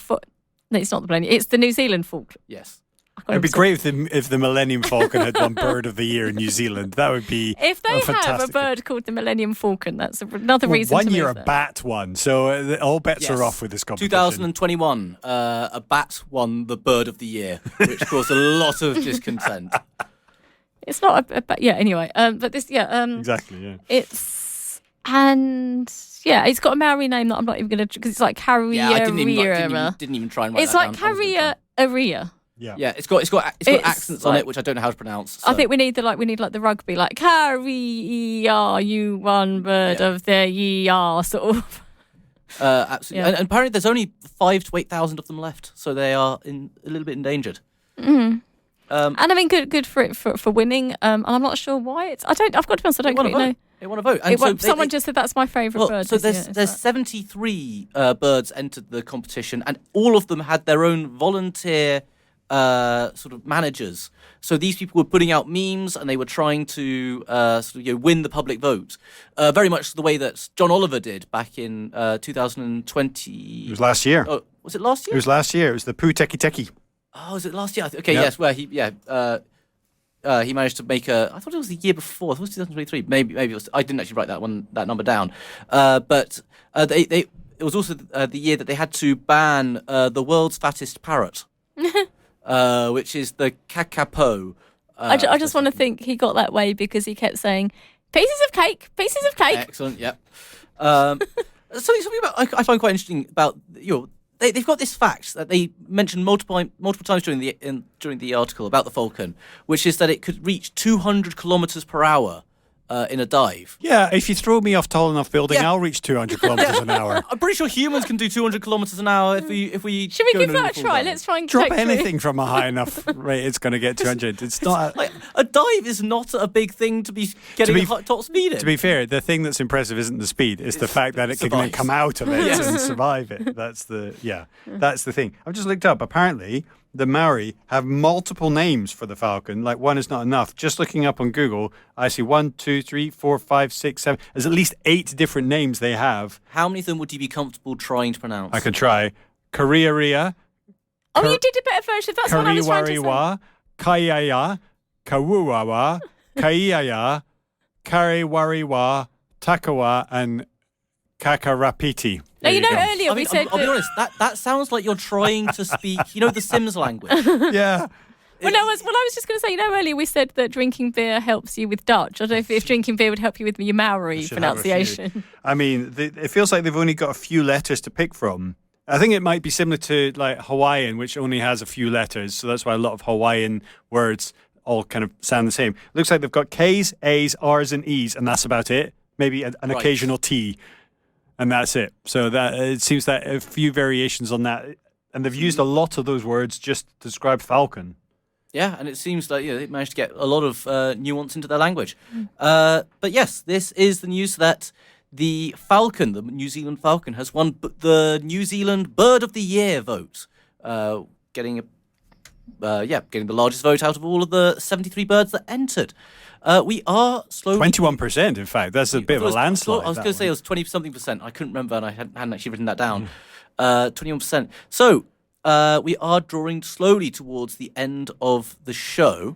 No, it's not the Millennium. It's the New Zealand falcon. Yes. It'd be great if the Millennium Falcon had won Bird of the Year in New Zealand. That would be if they have a fantastic bird called the Millennium Falcon. That's another reason. One to year move a there. bat won, so all bets are off with this competition. 2021, a bat won the Bird of the Year, which caused a lot of discontent. It's not yeah. Anyway, but this Exactly. Yeah. it's it's got a Maori name that I'm not even gonna because it's like Carriera. Yeah, I didn't even try and write It's that like down. Carriera. Yeah, it's got accents on it, which I don't know how to pronounce. So. I think we need the rugby, like Carriera, you won Bird of the Year, sort of. Absolutely, Yeah. and apparently there's only 5,000 to 8,000 of them left, so they are a little bit endangered. And I mean, good for it for winning. And I'm not sure why it's. I've got to be honest, I don't really know. They want to vote. And Someone just said that's my favourite bird. So this year. there's 73 birds entered the competition, and all of them had their own volunteer sort of managers. So these people were putting out memes, and they were trying to win the public vote, very much the way that John Oliver did back in 2020. It was last year. Oh, was it last year? It was last year. It was the Poo Teki Teki. Oh, was it last year? Okay, Yep. yes. Where he managed to make I thought it was the year before. I thought it was 2023. Maybe it was. I didn't actually write that number down. But it was also the year that they had to ban the world's fattest parrot, which is the kakapo. I just want to think he got that way because he kept saying pieces of cake. Excellent. Yep. Something about I find quite interesting about They've got this fact that they mentioned multiple times during the article about the falcon, which is that it could reach 200 kilometers per hour in a dive. Yeah, if you throw me off tall enough building, Yeah. I'll reach 200 kilometers an hour. I'm pretty sure humans can do 200 kilometers an hour if we. Should we go give in that a full try? dive. Let's try and Drop take through. anything from a high enough rate, it's going to get 200. It's not. Like a dive is not a big thing to be getting top speed in. To be fair, the thing that's impressive isn't the speed; it's the fact that it can then survives. come out of it Yes. and survive it. That's the thing. I've just looked up. Apparently, the Maori have multiple names for the falcon. Like one is not enough. Just looking up on Google, I see 1, 2, 3, 4, 5, 6, 7. There's at least 8 different names they have. How many of them would you be comfortable trying to pronounce? I could try. Kariaria, Oh, you did a better version. That's what I was trying to say. Kariwariwa, Kaiaya, Kawuawa, Kaiaya, Kariwariwa, Takawa, and Kakarapiti. Now, There you know, go. earlier we said I'll be that. honest. That sounds like you're trying to speak. The Sims language. Yeah. Well, I was just going to say, earlier we said that drinking beer helps you with Dutch. I don't know if drinking beer would help you with your Maori should have a few. pronunciation. I mean, it feels like they've only got a few letters to pick from. I think it might be similar to like Hawaiian, which only has a few letters. So that's why a lot of Hawaiian words all kind of sound the same. Looks like they've got K's, A's, R's, and E's, and that's about it. Maybe an occasional T, and that's it. So that it seems that a few variations on that, and they've used a lot of those words just to describe falcon. Yeah, and it seems like they managed to get a lot of nuance into their language. But yes, this is the news that the falcon, the New Zealand falcon, has won the New Zealand Bird of the Year vote, getting the largest vote out of all of the 73 birds that entered. We are slowly 21%, in fact. That's a bit of a landslide. I was that going to say it one. was 20-something%. I couldn't remember, and I hadn't actually written that down. 21%. So we are drawing slowly towards the end of the show.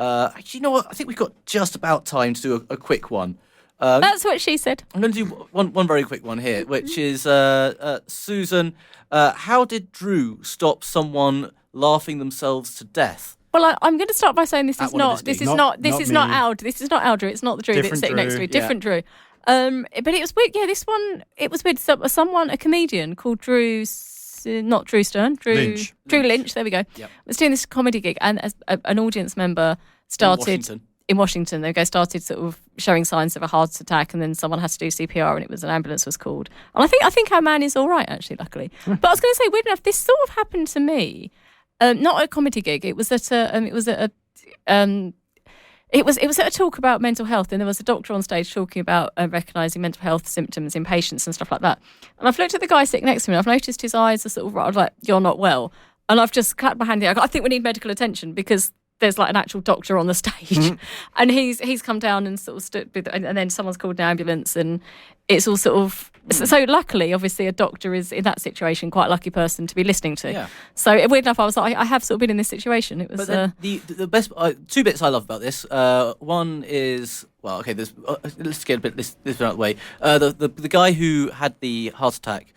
Actually, you know what? I think we've got just about time to do a quick one. That's what she said. I'm going to do one very quick one here, which is Susan. How did Drew stop someone laughing themselves to death? Well, I'm going to start by saying this At is one of not his this gigs. is Not- not not me. Al. This is not Al Drew. It's not the Drew that's Different sitting next to Drew. me. Different Drew. But it was weird. Yeah, this one it was with someone, a comedian called not Drew Stearne, Drew Lynch. There we go. Yep. Was doing this comedy gig, and as an audience member started. Washington. in Washington, they started sort of showing signs of a heart attack, and then someone had to do CPR, and an ambulance was called. And I think our man is all right, actually, luckily. But I was going to say, weird enough, this sort of happened to me, not at a comedy gig. It was at a talk about mental health, and there was a doctor on stage talking about recognising mental health symptoms in patients and stuff like that. And I've looked at the guy sitting next to me, and I've noticed his eyes are sort of, I was like, "You're not well," and I've just clapped my hand here. I think we need medical attention because there's like an actual doctor on the stage, and he's come down and sort of stood, and then someone's called an ambulance, and it's all sort of. So luckily, obviously, a doctor is in that situation quite a lucky person to be listening to. Yeah. So weird enough, I was like, I have sort of been in this situation. It was. But then the best two bits I love about this. One is let's get a bit this out of the way. The guy who had the heart attack,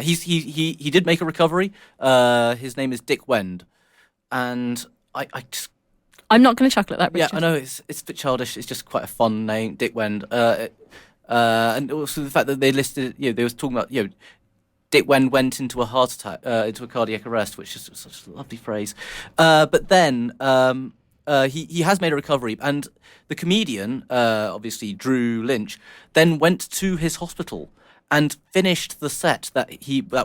he did make a recovery. His name is Dick Wend, and I'm not going to chuckle at that, Richard. Yeah, I know it's a bit childish. It's just quite a fun name, Dick Wend. And also the fact that they listed, they was talking about, Dick Wend went into a heart attack, into a cardiac arrest, which is such a lovely phrase. But then he has made a recovery, and the comedian, obviously Drew Lynch, then went to his hospital and finished the set that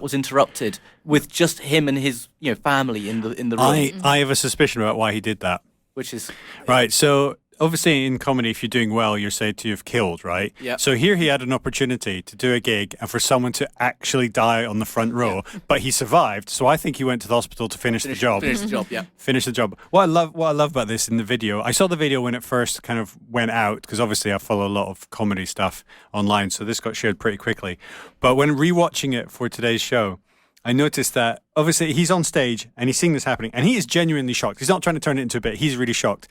was interrupted with just him and his family in the room. I have a suspicion about why he did that. Which is right. So obviously in comedy, if you're doing well, you're said to have killed, right? Yeah. So here he had an opportunity to do a gig and for someone to actually die on the front row, but he survived. So I think he went to the hospital to finish the job. Finish the job, yeah. Finish the job. What I love about this in the video, I saw the video when it first kind of went out, because obviously I follow a lot of comedy stuff online, so this got shared pretty quickly. But when rewatching it for today's show, I noticed that obviously he's on stage and he's seeing this happening and he is genuinely shocked. He's not trying to turn it into a bit. He's really shocked.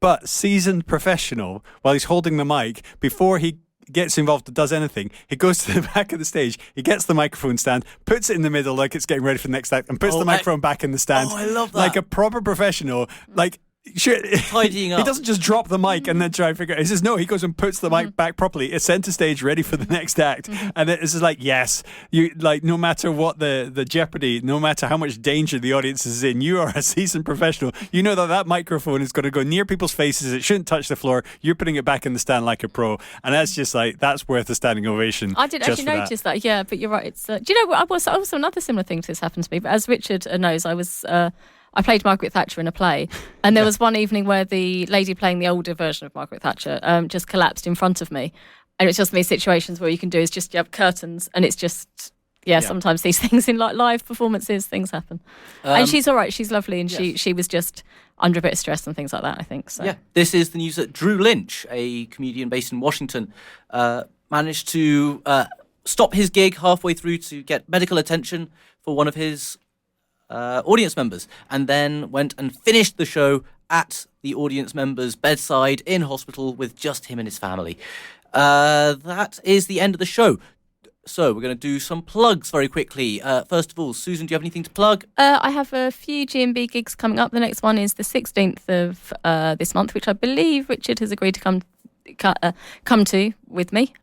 But seasoned professional, while he's holding the mic, before he gets involved or does anything, he goes to the back of the stage, he gets the microphone stand, puts it in the middle like it's getting ready for the next act, and puts the microphone back in the stand. Oh, I love that. Like a proper professional, like... Tidying up. He doesn't just drop the mic and then try and figure it out. He says, no, he goes and puts the mic back properly. It's center stage ready for the next act. And it's just like, yes, you like no matter what the jeopardy, no matter how much danger the audience is in, you are a seasoned professional. You know that microphone is going to go near people's faces. It shouldn't touch the floor. You're putting it back in the stand like a pro. And that's just like, that's worth a standing ovation. I did actually notice that. Yeah, but you're right. It's do you know what? Also another similar thing to this happened to me. But as Richard knows, I played Margaret Thatcher in a play, and there was one evening where the lady playing the older version of Margaret Thatcher just collapsed in front of me. And it's just these situations where you can do is just you have curtains, and it's just, sometimes these things in like live performances, things happen. And she's all right, she's lovely, and she was just under a bit of stress and things like that, I think. So. Yeah, this is the news that Drew Lynch, a comedian based in Washington, managed to stop his gig halfway through to get medical attention for one of his audience members, and then went and finished the show at the audience member's bedside in hospital with just him and his family. That is the end of the show. So we're going to do some plugs very quickly. First of all, Susan, do you have anything to plug? I have a few G&B gigs coming up. The next one is the 16th of this month, which I believe Richard has agreed to come to with me.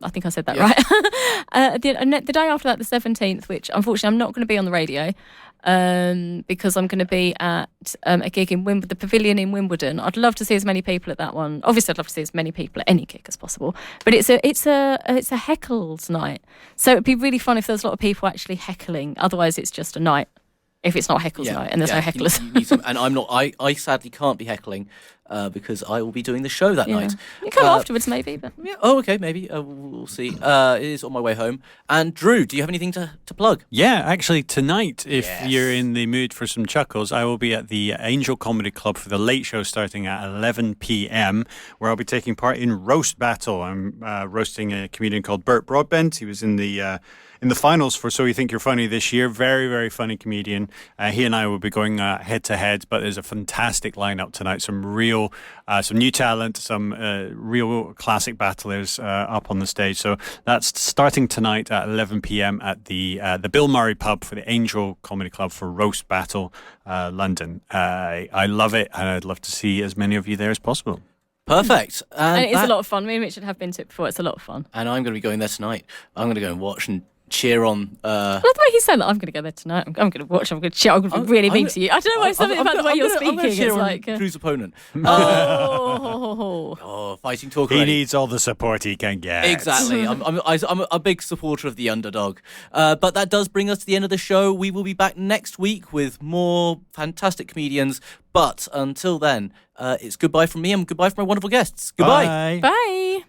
I think I said that right. The day after that, the 17th, which unfortunately I'm not going to be on the radio because I'm going to be at a gig in the Pavilion in Wimbledon. I'd love to see as many people at that one. Obviously, I'd love to see as many people at any gig as possible. But it's a heckles night, so it'd be really fun if there's a lot of people actually heckling. Otherwise, it's just a night. If it's not heckles night and there's no hecklers. You need some, and I'm not. I sadly can't be heckling because I will be doing the show that night. You come afterwards, maybe. But yeah. Oh, okay. Maybe we'll see. It is on my way home. And Drew, do you have anything to plug? Yeah, actually tonight, if you're in the mood for some chuckles, I will be at the Angel Comedy Club for the late show starting at 11 p.m, where I'll be taking part in Roast Battle. I'm roasting a comedian called Bert Broadbent. He was in the finals for So You Think You're Funny this year. Very, very funny comedian. He and I will be going head to head, but there's a fantastic lineup tonight. Some new talent, some real classic battlers up on the stage. So that's starting tonight at 11 p.m. at the Bill Murray pub for the Angel Comedy Club for Roast Battle, London. I love it, and I'd love to see as many of you there as possible. Perfect. And it is a lot of fun. Me and Richard have been to it before. It's a lot of fun. And I'm going to be going there tonight. I'm going to go and watch and cheer on. I love the way he's saying that. I'm going to go there tonight. I'm going to watch. I'm going to cheer. I'm going to be really mean to you. I don't know why something about the way you're speaking. I'm cheer It's on like Drew's opponent. oh. Fighting talk. He already. needs all the support he can get. Exactly. I'm a big supporter of the underdog. But that does bring us to the end of the show. We will be back next week with more fantastic comedians. But until then, it's goodbye from me and goodbye from my wonderful guests. Goodbye. Bye. Bye.